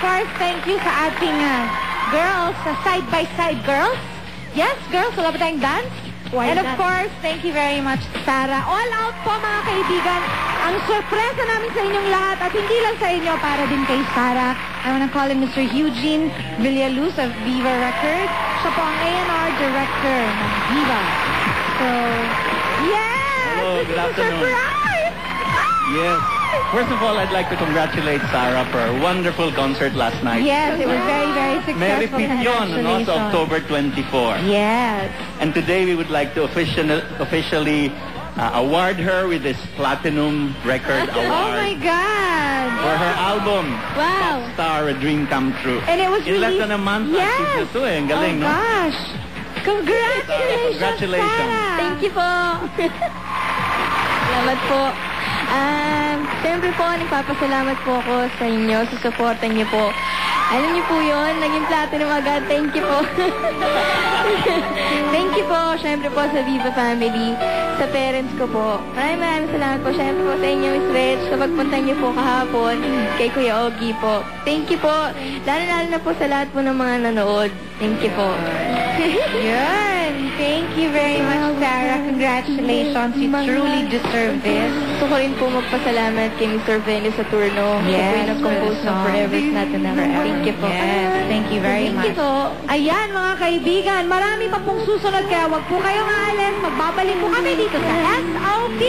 course, thank you sa ating girls, sa side-by-side girls. Yes, girls, wala ba tayong dance? And of course, thank you very much, Sarah. All out po, mga kaibigan. Ang sorpresa namin sa inyong lahat, at hindi lang sa inyo, para din kay Sarah. I wanna call him Mr. Eugene Villaluz of Viva Records. Siya po ang A&R director ng Viva. So, yes! Hello, good afternoon. Surprise! Yes. First of all, I'd like to congratulate Sarah for a wonderful concert last night. Yes, it was very, very Mary successful. Pipion, also October 24. Yes. And today we would like to officially award her with this Platinum Record Award. Oh my God! For her album, Wow. Pop Star, A Dream Come True. And it was In less released... than a month, Yes! achieved na to eh. Ang galing, oh no? Gosh! Congratulations, Congratulations. Sarah! Thank you po. Salamat po. Siyempre po, nagpapasalamat po ako sa inyo, sa supportan niyo po. Alam niyo po yun, naging platinum agad. Thank you po. Thank you po, siyempre po sa Viva family, sa parents ko po. Maraming salamat po, siyempre po sa inyo, Miss Rich, sa pagpunta niyo po kahapon, kay Kuya Ogie po. Thank you po. Lalo-lalo na po sa lahat po ng mga nanood. Thank you po. Yun! Thank you very much, Sarah. Congratulations. You truly deserve this. Gusto ko rin po magpasalamat kay Mr. Venus Saturno. Siya po yung nag-compose ng Forever's Not Enough. Thank you po. Yes, thank you very much. Thank you po. Ayan, mga kaibigan, marami pa pong susunod, kaya wag po kayong aalis. Magbabalik po kami dito sa SOP.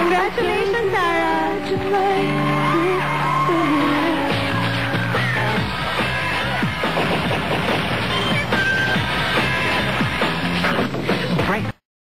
Congratulations, Sarah.